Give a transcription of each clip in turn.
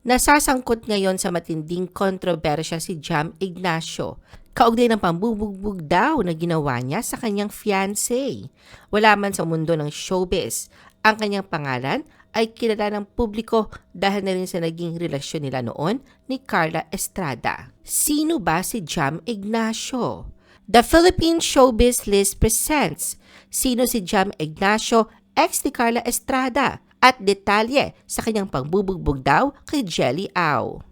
Nasasangkot ngayon sa matinding kontrobersya si Jam Ignacio, kaugnay ng pambubugbog daw na ginawa niya sa kanyang fiancé. Wala man sa mundo ng showbiz, ang kanyang pangalan ay kilala ng publiko dahil na rin sa naging relasyon nila noon ni Carla Estrada. Sino ba si Jam Ignacio? The Philippine Showbiz List presents Sino si Jam Ignacio, ex ni Carla Estrada? At detalye sa kanyang pangbubugbog daw kay Jelly Au.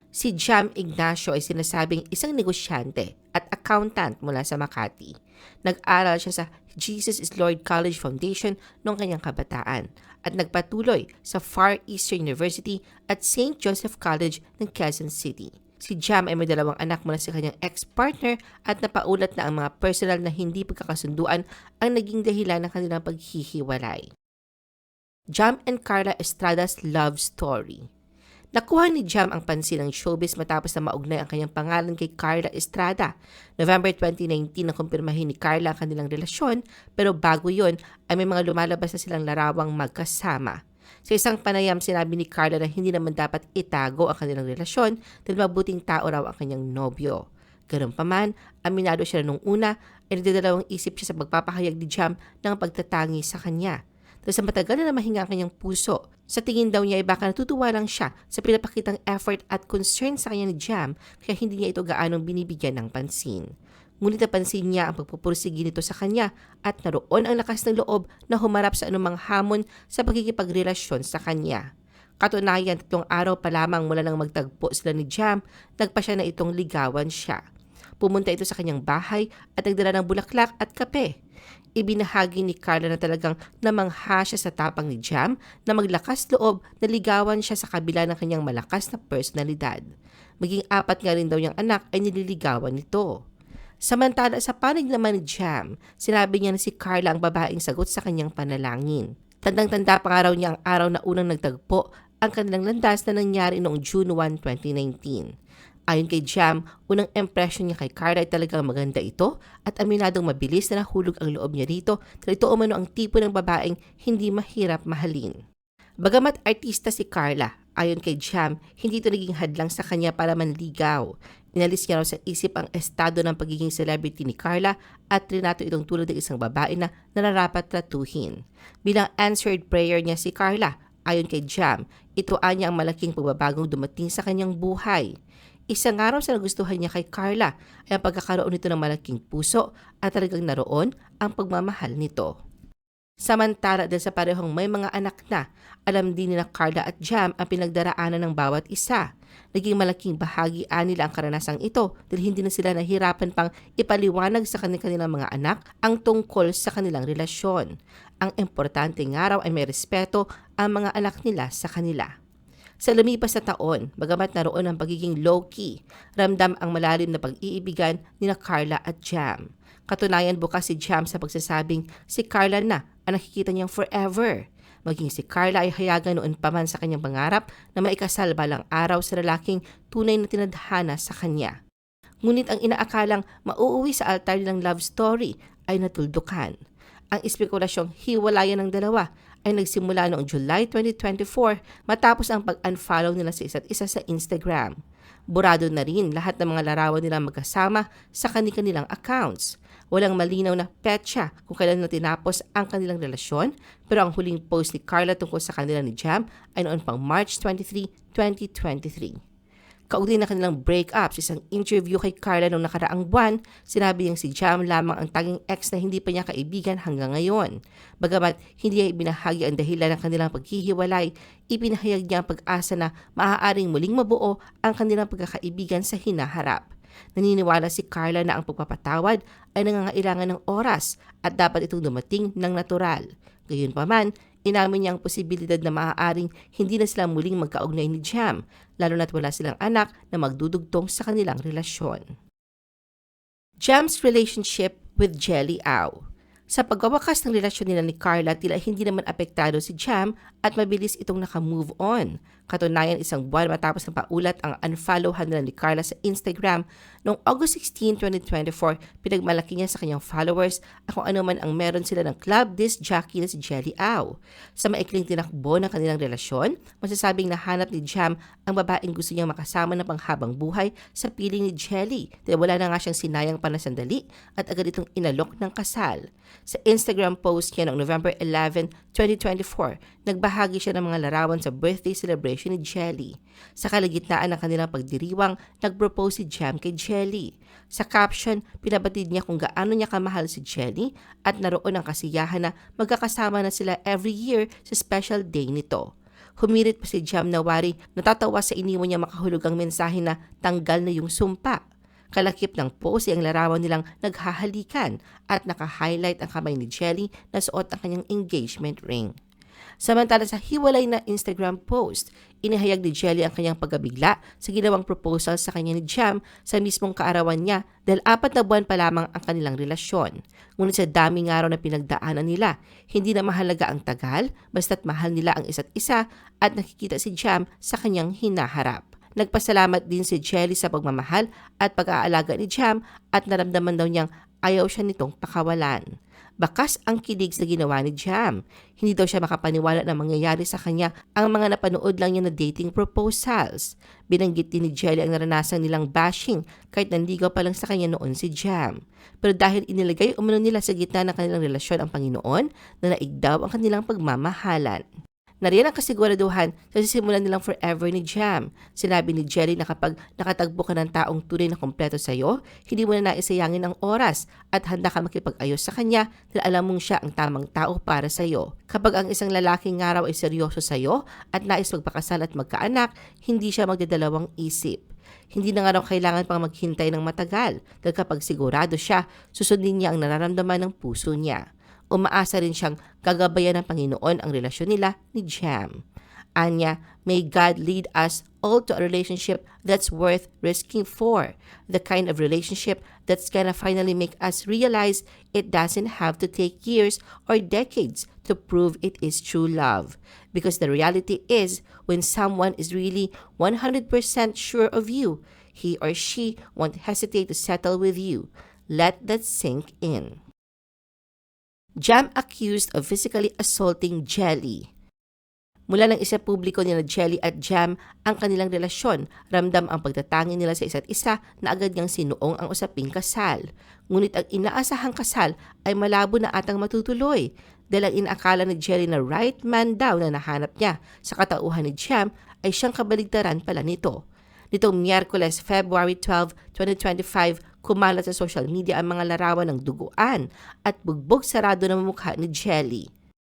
Si Jam Ignacio ay sinasabing isang negosyante at accountant mula sa Makati. Nag-aral siya sa Jesus is Lord College Foundation noong kanyang kabataan at nagpatuloy sa Far Eastern University at St. Joseph College ng Quezon City. Si Jam ay may 2 anak mula sa kanyang ex-partner at napaulat na ang mga personal na hindi pagkakasunduan ang naging dahilan ng kanilang paghihiwalay. Jam and Carla Estrada's love story. Nakuha ni Jam ang pansin ng showbiz matapos na maugnay ang kanyang pangalan kay Carla Estrada. November 2019 na kumpirmahin ni Carla ang kanilang relasyon, pero bago yon ay may mga lumalabas na silang larawang magkasama. Sa isang panayam, sinabi ni Carla na hindi naman dapat itago ang kanilang relasyon dahil mabuting tao raw ang kanyang nobyo. Ganun pa man, aminado siya na nung una ay nagdadalawang isip siya sa pagpapahayag ni Jam ng pagtatangi sa kanya. Dahil sa matagal na mahinga ang kanyang puso, sa tingin daw niya ay baka natutuwa lang siya sa pinapakitang effort at concern sa kanya ni Jam kaya hindi niya ito gaanong binibigyan ng pansin. Ngunit napansin niya ang pagpupursige nito sa kanya at naroon ang lakas ng loob na humarap sa anumang hamon sa pagkikipagrelasyon sa kanya. Katunayan, 3 araw pa lamang mula nang magtagpo sila ni Jam, nagpa siya na itong ligawan siya. Pumunta ito sa kanyang bahay at nagdala ng bulaklak at kape. Ibinahagi ni Carla na talagang namangha siya sa tapang ni Jam na maglakas loob na ligawan siya sa kabila ng kanyang malakas na personalidad. Maging 4 nga rin daw niyang anak ay nililigawan nito. Samantala sa panig naman ni Jam, sinabi niya na si Carla ang babaeng sagot sa kanyang panalangin. Tandang-tanda pa nga raw niya ang araw na unang nagtagpo ang kanilang landas na nangyari noong June 1, 2019. Ayon kay Jam, unang impression niya kay Carla ay talagang maganda ito at aminadong mabilis na nahulog ang loob niya rito dahil ito umano ang tipo ng babaeng hindi mahirap mahalin. Bagamat artista si Carla, ayon kay Jam, hindi ito naging hadlang sa kanya para manligaw. Inalis niya raw sa isip ang estado ng pagiging celebrity ni Carla at trinato itong tulad ng isang babae na nararapat tratuhin. Bilang answered prayer niya si Carla, ayon kay Jam, ito anya ang malaking pagbabagong dumating sa kanyang buhay. Isang araw sa nagustuhan niya kay Carla ay ang pagkakaroon nito ng malaking puso at talagang naroon ang pagmamahal nito. Samantala dahil sa parehong may mga anak na, alam din nila Carla at Jam ang pinagdaraanan ng bawat isa. Naging malaking bahagi nila ang karanasang ito dahil hindi na sila nahirapan pang ipaliwanag sa kanilang mga anak ang tungkol sa kanilang relasyon. Ang importante nga raw ay may respeto ang mga anak nila sa kanila. Sa lumipas na taon, bagamat naroon ang pagiging low-key, ramdam ang malalim na pag-iibigan ni Carla at Jam. Katunayan bukas si Jam sa pagsasabing si Carla na ang nakikita niyang forever. Maging si Carla ay hayagan noon pa man sa kanyang pangarap na maikasal balang araw sa lalaking tunay na tinadhana sa kanya. Ngunit ang inaakalang mauuwi sa altar nilang love story ay natuldukan. Ang espekulasyong hiwalayan ng dalawa ay nagsimula noong July 2024 matapos ang pag-unfollow nila sa isa't isa sa Instagram. Burado na rin lahat ng mga larawan nila magkasama sa kanilang accounts. Walang malinaw na petsa kung kailan na tinapos ang kanilang relasyon, pero ang huling post ni Carla tungkol sa kanila ni Jam ay noon pang March 23, 2023. Kaugnay na kanilang breakup sa isang interview kay Carla noong nakaraang buwan, sinabi niyang si Jam lamang ang tanging ex na hindi pa niya kaibigan hanggang ngayon. Bagamat hindi niya ibinahagi ang dahilan ng kanilang paghihiwalay, ipinahayag niya ang pag-asa na maaaring muling mabuo ang kanilang pagkakaibigan sa hinaharap. Naniniwala si Carla na ang pagpapatawad ay nangangailangan ng oras at dapat itong dumating ng natural. Gayunpaman, inamin niya ang posibilidad na maaaring hindi na sila muling magkaugnay ni Jam, lalo na't wala silang anak na magdudugtong sa kanilang relasyon. Jam's relationship with Jelly Au. Sa pagwawakas ng relasyon nila ni Carla, tila hindi naman apektado si Jam at mabilis itong naka-move on. Katunayan, isang buwan matapos na paulat ang unfollow nila ni Carla sa Instagram, noong August 16, 2024, pinagmalaki niya sa kanyang followers at kung ano man ang meron sila ng club disc jockey na si Jelly Au. Sa maikling tinakbo ng kanilang relasyon, masasabing nahanap ni Jam ang babaeng gusto niyang makasama na panghabang buhay sa piling ni Jelly dahil wala na nga siyang sinayang panasandali at agad itong inalok ng kasal. Sa Instagram post niya noong November 11, 2024, nagbahagi siya ng mga larawan sa birthday celebration ni Jelly. Sa kalagitnaan ng kanilang pagdiriwang, nag-propose si Jam kay Jelly. Sa caption, pinabatid niya kung gaano niya kamahal si Jelly at naroon ang kasiyahan na magkakasama na sila every year sa special day nito. Humirit pa si Jam na wari, natatawa sa iniwan niya makahulugang mensahe na tanggal na yung sumpa. Kalakip ng post ay ang larawan nilang naghahalikan at naka-highlight ang kamay ni Jelly na suot ang kanyang engagement ring. Samantala sa hiwalay na Instagram post, inihayag ni Jelly ang kanyang pagkabigla sa ginawang proposal sa kanya ni Jam sa mismong kaarawan niya dahil 4 na buwan pa lamang ang kanilang relasyon. Ngunit sa daming araw na pinagdaanan nila, hindi na mahalaga ang tagal basta't mahal nila ang isa't isa at nakikita si Jam sa kanyang hinaharap. Nagpasalamat din si Jelly sa pagmamahal at pag-aalaga ni Jam at naramdaman daw niyang ayaw siya nitong pakawalan. Bakas ang kilig sa ginawa ni Jam. Hindi daw siya makapaniwala na mangyayari sa kanya ang mga napanood lang niya na dating proposals. Binanggit din ni Jelly ang naranasan nilang bashing kahit nanligaw pa lang sa kanya noon si Jam. Pero dahil inilagay umano nila sa gitna ng kanilang relasyon ang Panginoon, na naig daw ang kanilang pagmamahalan. Nariyan ang kasiguraduhan sa sisimulan nilang forever ni Jam. Sinabi ni Jelly na kapag nakatagpo ka ng taong tunay na kompleto sa iyo, hindi mo na naisayangin ang oras at handa ka makipag-ayos sa kanya dahil alam mong siya ang tamang tao para sa iyo. Kapag ang isang lalaking ngaraw ay seryoso sa iyo at nais magpakasal at magkaanak, hindi siya magdadalawang isip. Hindi na nga raw kailangan pang maghintay ng matagal dahil kapag sigurado siya, susundin niya ang nararamdaman ng puso niya. Umaasa rin siyang gagabayan ng Panginoon ang relasyon nila ni Jam. Anya, may God lead us all to a relationship that's worth risking for. The kind of relationship that's gonna finally make us realize it doesn't have to take years or decades to prove it is true love. Because the reality is, when someone is really 100% sure of you, he or she won't hesitate to settle with you. Let that sink in. Jam accused of physically assaulting Jelly. Mula nang isa publiko nila Jelly at Jam ang kanilang relasyon, ramdam ang pagtatangi nila sa isa't isa na agad niyang sinuong ang usaping kasal. Ngunit ang inaasahang kasal ay malabo na atang matutuloy dahil ang inaakala ni Jelly na right man daw na nahanap niya sa katauhan ni Jam ay siyang kabaligtaran pala nito. Nitong Miyerkules, February 12, 2025, kumalat sa social media ang mga larawan ng duguan at bugbog sarado ng mukha ni Jelly.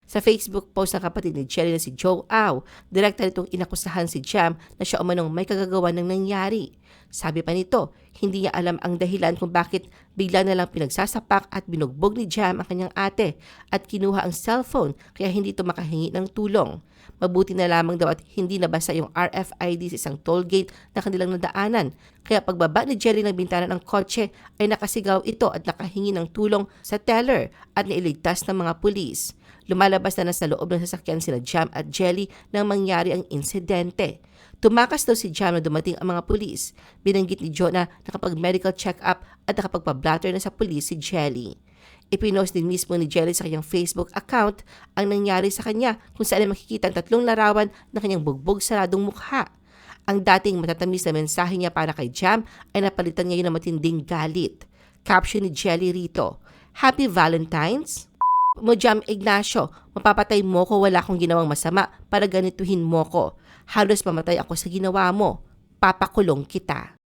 Sa Facebook post ng kapatid ni Jelly na si Joe Au, direkta nitong inakusahan si Jam na siya umanong may kagagawa ng nangyari. Sabi pa nito, hindi niya alam ang dahilan kung bakit bigla na lang pinagsasapak at binugbog ni Jam ang kanyang ate at kinuha ang cellphone kaya hindi ito makahingi ng tulong. Mabuti na lamang daw at hindi nabasa yung RFID sa isang toll gate na kanilang nadaanan. Kaya pagbaba ni Jelly ng bintana ng kotse ay nakasigaw ito at nakahingi ng tulong sa teller at nailigtas ng mga pulis. Lumalabas na nasa loob ng sasakyan sila Jam at Jelly nang mangyari ang insidente. Tumakas daw si Jam na dumating ang mga pulis. Binanggit ni Joe na nakapag-medical check-up at nakapag-blatter na sa pulis si Jelly. Ipinost din mismo ni Jelly sa kanyang Facebook account ang nangyari sa kanya kung saan ay makikita ang 3 larawan ng kanyang bugbog saradong mukha. Ang dating matatamis na mensahe niya para kay Jam ay napalitan ngayon ng matinding galit. Caption ni Jelly rito, "Happy Valentine's? Mo Jam Ignacio, mapapatay mo ko, wala akong ginawang masama para ganituhin mo ko. Halos mamatay ako sa ginawa mo. Papakulong kita."